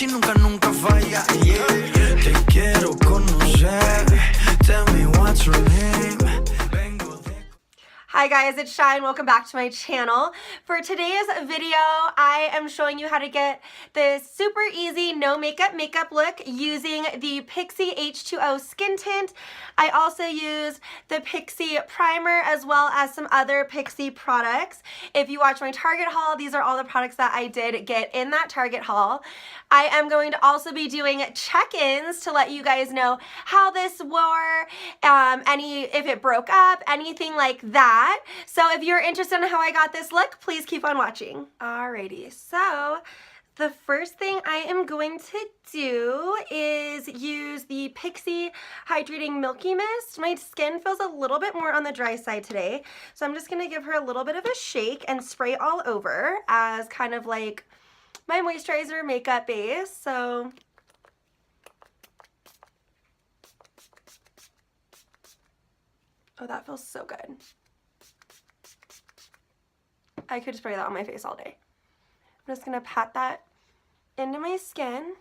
Pixi nunca, nunca falla, yeah. Te quiero conocer. Tell me what's your name. Hi guys, it's Shine. Welcome back to my channel. For today's video, I am showing you how to get this super easy no makeup look using the Pixi H2O skin tint. I also used the Pixi primer as well as some other Pixi products. If you watch my Target haul, these are all the products that I did get in that Target haul. I am going to also be doing check-ins to let you guys know how this wore, if it broke up, anything like that. So if you're interested in how I got this look, please keep on watching. Alrighty, so the first thing I am going to do is use the Pixi Hydrating Milky Mist. My skin feels a little bit more on the dry side today, so I'm just going to give her a little bit of a shake and spray all over as kind of like my moisturizer makeup base. So oh, that feels so good. I could spray that on my face all day. I'm just gonna pat that into my skin.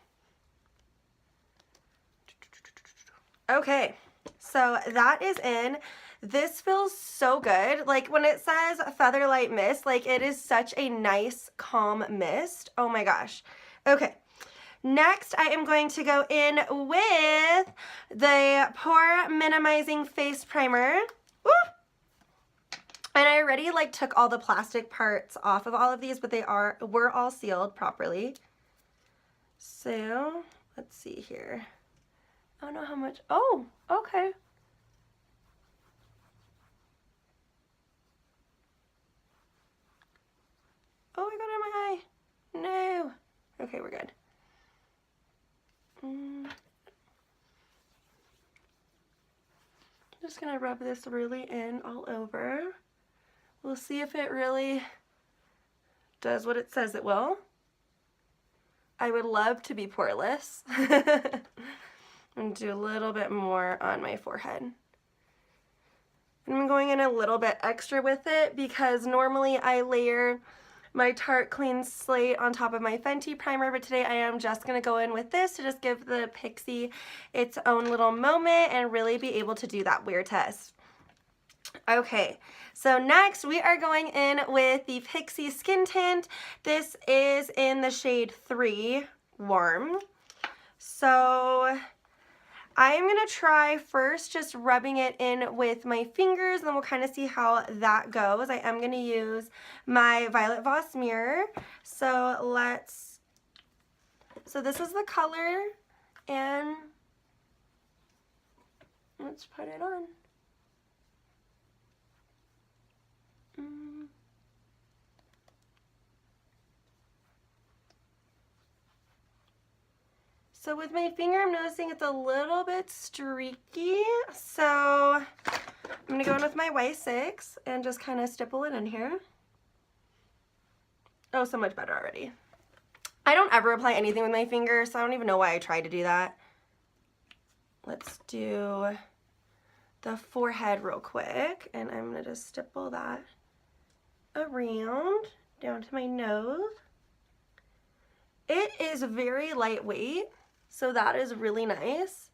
Okay, so that is in. This feels so good. Like when it says Featherlight Mist, like it is such a nice, calm mist. Oh my gosh. Okay. Next, I am going to go in with the Pore Minimizing Face Primer. Woo! And I already took all the plastic parts off of all of these, but were all sealed properly. So let's see here. I don't know how much. Oh, okay. Oh, I got it in my eye. No. Okay, we're good. I'm just gonna rub this really in all over. We'll see if it really does what it says it will. I would love to be poreless. And do a little bit more on my forehead. And I'm going in a little bit extra with it because normally I layer my Tarte Clean Slate on top of my Fenty primer, but today I am just going to go in with this to just give the Pixi its own little moment and really be able to do that wear test. Okay, so next we are going in with the Pixi Skin Tint. This is in the shade 3, Warm. So I'm going to try first just rubbing it in with my fingers, and then we'll kind of see how that goes. I am going to use my Violet Voss mirror. So this is the color, and let's put it on. So with my finger, I'm noticing it's a little bit streaky. So I'm gonna go in with my Y6 and just kind of stipple it in here. Oh, so much better already. I don't ever apply anything with my finger, so I don't even know why I tried to do that. Let's do the forehead real quick, and I'm gonna just stipple that around down to my nose. It is very lightweight, so that is really nice.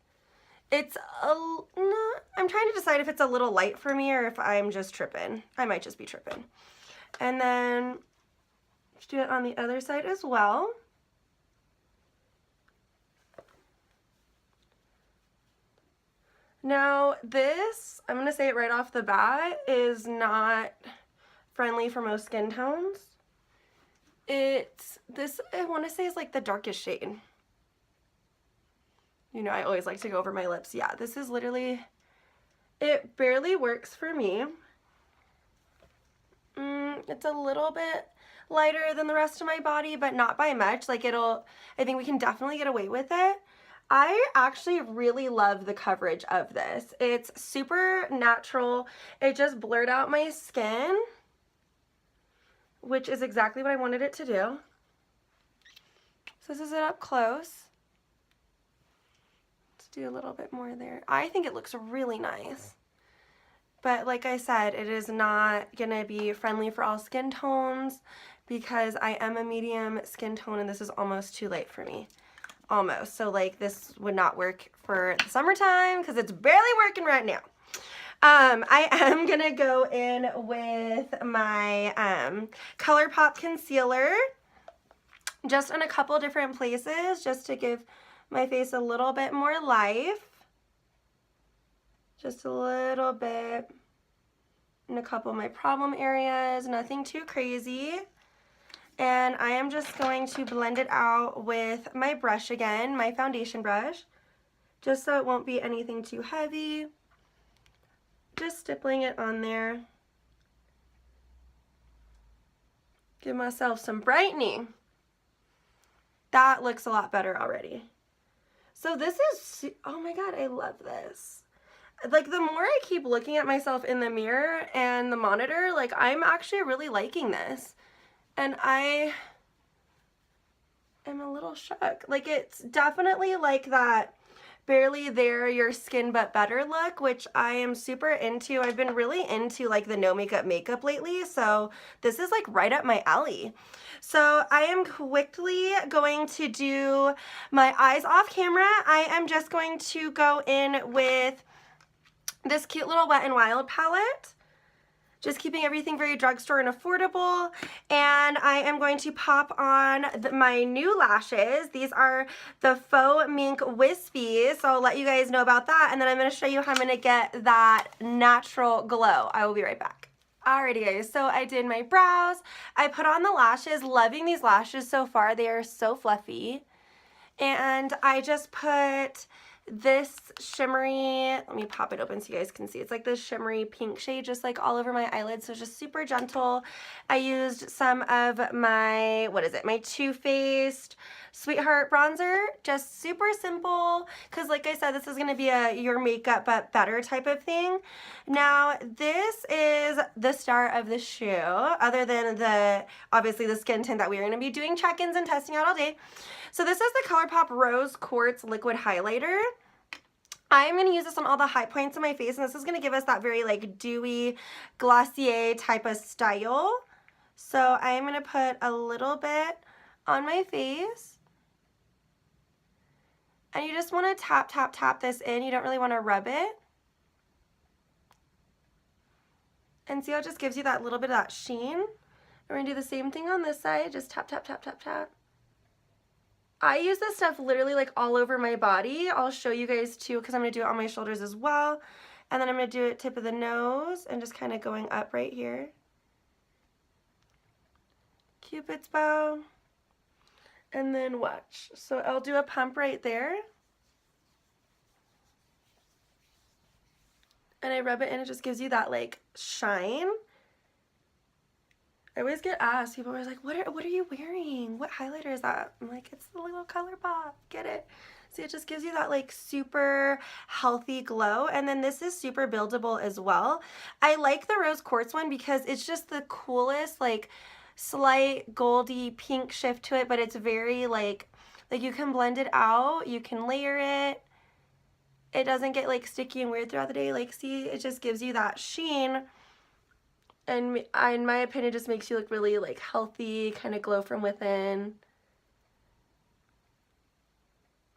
It's I'm trying to decide if it's a little light for me or if I'm just tripping. I might just be tripping. And then let's do it on the other side as well. Now this, I'm going to say it right off the bat, is not friendly for most skin tones. This I want to say is like the darkest shade. You know, I always like to go over my lips. Yeah, this is literally, it barely works for me. It's a little bit lighter than the rest of my body, but not by much. Like I think we can definitely get away with it. I actually really love the coverage of this. It's super natural. It just blurred out my skin, which is exactly what I wanted it to do. So this is it up close. Let's do a little bit more there. I think it looks really nice. But like I said, it is not gonna be friendly for all skin tones because I am a medium skin tone and this is almost too light for me. almost. So like this would not work for the summertime because it's barely working right now. I am gonna go in with my ColourPop concealer just in a couple different places just to give my face a little bit more life. Just a little bit in a couple of my problem areas, nothing too crazy. And I am just going to blend it out with my brush again, my foundation brush, just so it won't be anything too heavy. Just stippling it on there. Give myself some brightening. That looks a lot better already. So this is, oh my God, I love this. Like the more I keep looking at myself in the mirror and the monitor, like I'm actually really liking this. And I am a little shook. Like it's definitely like that barely there, your skin but better look, which I am super into. I've been really into like the no makeup lately, so this is like right up my alley. So I am quickly going to do my eyes off camera. I am just going to go in with this cute little Wet n Wild palette. Just keeping everything very drugstore and affordable. And I am going to pop on my new lashes. These are the Faux Mink Wispies, so I'll let you guys know about that. And then I'm going to show you how I'm going to get that natural glow. I will be right back. Alrighty guys, so I did my brows. I put on the lashes. Loving these lashes so far. They are so fluffy. And I just put this shimmery, let me pop it open so you guys can see. It's like this shimmery pink shade just like all over my eyelids, so just super gentle. I used some of my, what is it, my Too Faced Sweetheart bronzer, just super simple, because like I said, this is going to be a your makeup but better type of thing. Now this is the star of the show, other than the, obviously the skin tint that we are going to be doing check-ins and testing out all day. So this is the ColourPop Rose Quartz Liquid Highlighter. I'm going to use this on all the high points of my face, and this is going to give us that very like dewy, Glossier type of style. So I'm going to put a little bit on my face. And you just want to tap, tap, tap this in. You don't really want to rub it. And see how it just gives you that little bit of that sheen? We're going to do the same thing on this side. Just tap, tap, tap, tap, tap. I use this stuff literally like all over my body. I'll show you guys too because I'm going to do it on my shoulders as well. And then I'm going to do it tip of the nose and just kind of going up right here. Cupid's bow. And then watch. So I'll do a pump right there. And I rub it in. It just gives you that like shine. I always get asked, people are always like, what are you wearing? What highlighter is that? I'm like, it's the little ColourPop, get it? See, it just gives you that like super healthy glow. And then this is super buildable as well. I like the Rose Quartz one because it's just the coolest, like slight goldy pink shift to it, but it's very like you can blend it out, you can layer it. It doesn't get like sticky and weird throughout the day. Like see, it just gives you that sheen. And in my opinion, just makes you look really like healthy, kind of glow from within.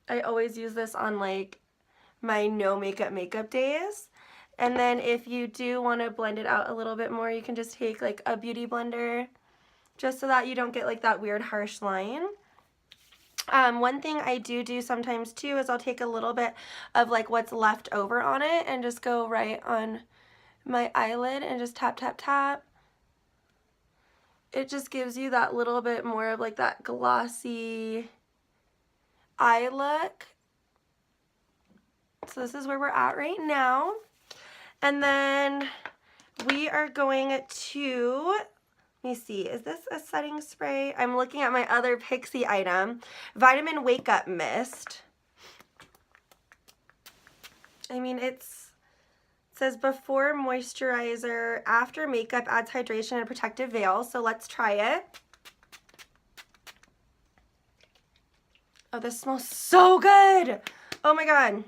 I always use this on like my no makeup days. And then if you do want to blend it out a little bit more, you can just take like a beauty blender just so that you don't get like that weird harsh line. One thing I do sometimes too is I'll take a little bit of like what's left over on it and just go right on my eyelid and just tap, tap, tap. It just gives you that little bit more of like that glossy eye look. So this is where we're at right now. And then we are going to, let me see, is this a setting spray? I'm looking at my other Pixi item, Vitamin Wake Up Mist. I mean, it says before moisturizer, after makeup, adds hydration and protective veil. So let's try it. Oh, this smells so good. Oh my God.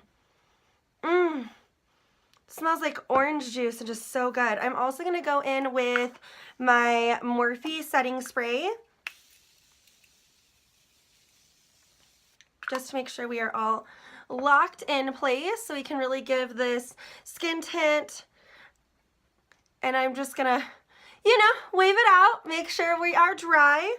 It smells like orange juice and just so good. I'm also going to go in with my Morphe setting spray. just to make sure we are all locked in place so we can really give this skin tint. And I'm just gonna, you know, wave it out, make sure we are dry.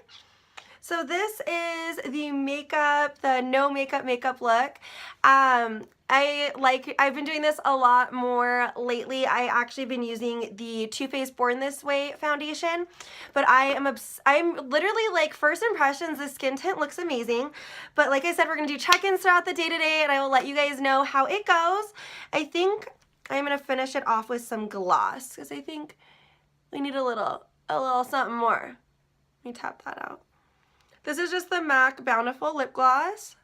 So this is the makeup, the no makeup look. I've been doing this a lot more lately. I actually been using the Too Faced Born This Way foundation, but I'm literally like, first impressions, the skin tint looks amazing. But like I said, we're gonna do check-ins throughout the day today, and I will let you guys know how it goes. I think I'm gonna finish it off with some gloss because I think we need a little something more. Let me tap that out. This is just the MAC Bountiful Lip Gloss.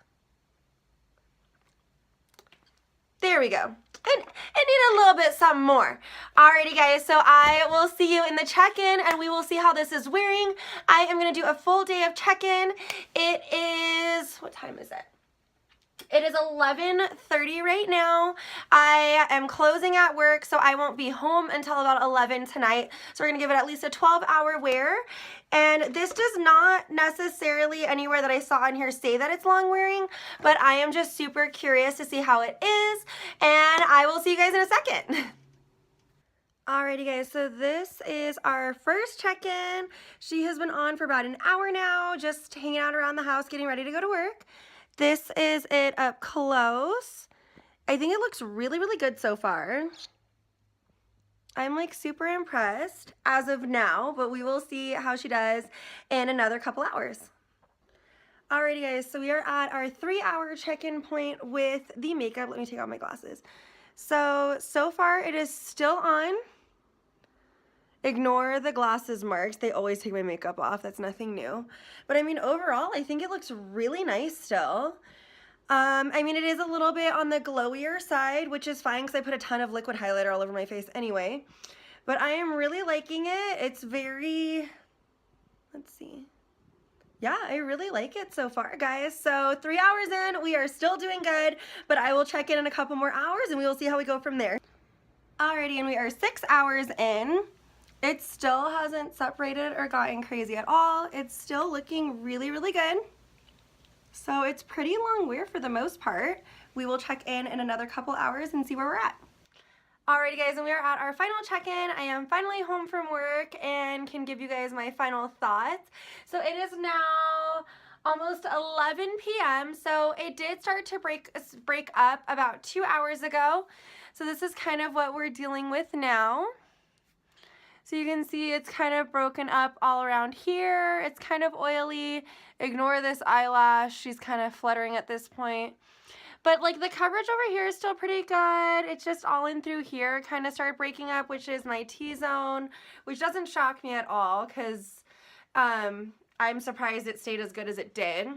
There we go. And I need a little bit something more. Alrighty guys, so I will see you in the check-in and we will see how this is wearing. I am gonna do a full day of check-in. It is, what time is it? It is 11:30 right now. I am closing at work, so I won't be home until about 11 tonight. So we're gonna give it at least a 12-hour wear. And this does not necessarily anywhere that I saw on here say that it's long wearing, but I am just super curious to see how it is. And I will see you guys in a second. Alrighty guys, so this is our first check-in. She has been on for about an hour now, just hanging out around the house, getting ready to go to work. This is it up close. I think it looks really, really good so far. I'm like super impressed as of now, but we will see how she does in another couple hours. Alrighty guys, so we are at our 3-hour check-in point with the makeup. Let me take out my glasses. So far it is still on. Ignore the glasses marks. They always take my makeup off. That's nothing new. But I mean, overall, I think it looks really nice still. I mean, it is a little bit on the glowier side, which is fine because I put a ton of liquid highlighter all over my face anyway. But I am really liking it. It's very, let's see. Yeah, I really like it so far, guys. So 3 hours in, we are still doing good, but I will check in a couple more hours and we will see how we go from there. Alrighty, and we are 6 hours in. It still hasn't separated or gotten crazy at all. It's still looking really, really good. So it's pretty long wear for the most part. We will check in another couple hours and see where we're at. Alrighty guys, and we are at our final check-in. I am finally home from work and can give you guys my final thoughts. So it is now almost 11 p.m. So it did start to break up about 2 hours ago. So this is kind of what we're dealing with now. So you can see it's kind of broken up all around here. It's kind of oily. Ignore this eyelash. She's kind of fluttering at this point. But like the coverage over here is still pretty good. It's just all in through here kind of started breaking up, which is my T-zone, which doesn't shock me at all because I'm surprised it stayed as good as it did.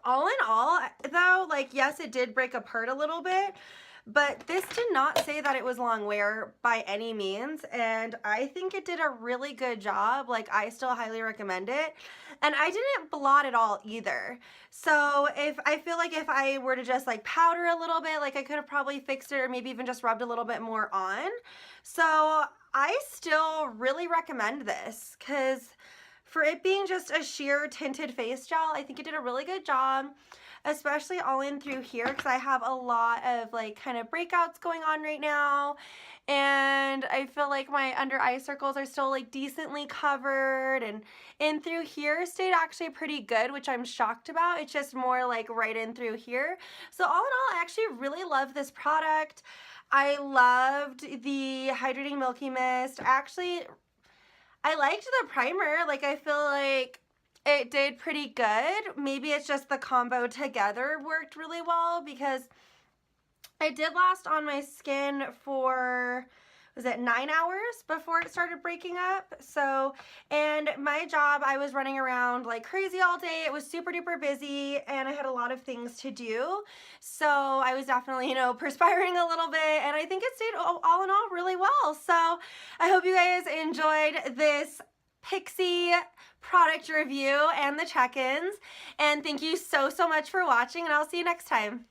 All in all, though, like yes, it did break apart a little bit. But this did not say that it was long wear by any means, and I think it did a really good job. Like, I still highly recommend it. And I didn't blot at all either. So I feel like if I were to just like powder a little bit, like I could have probably fixed it or maybe even just rubbed a little bit more on. So I still really recommend this because for it being just a sheer tinted face gel, I think it did a really good job. Especially all in through here because I have a lot of like kind of breakouts going on right now, and I feel like my under eye circles are still like decently covered, and in through here stayed actually pretty good, which I'm shocked about. It's just more like right in through here. So all in all, I actually really love this product. I loved the Hydrating Milky Mist. Actually, I liked the primer. Like I feel like it did pretty good. Maybe it's just the combo together worked really well because it did last on my skin for, was it 9 hours before it started breaking up? So, and my job, I was running around like crazy all day. It was super duper busy and I had a lot of things to do. So I was definitely, you know, perspiring a little bit, and I think it stayed all in all really well. So I hope you guys enjoyed this Pixi product review and the check-ins, and thank you so much for watching, and I'll see you next time.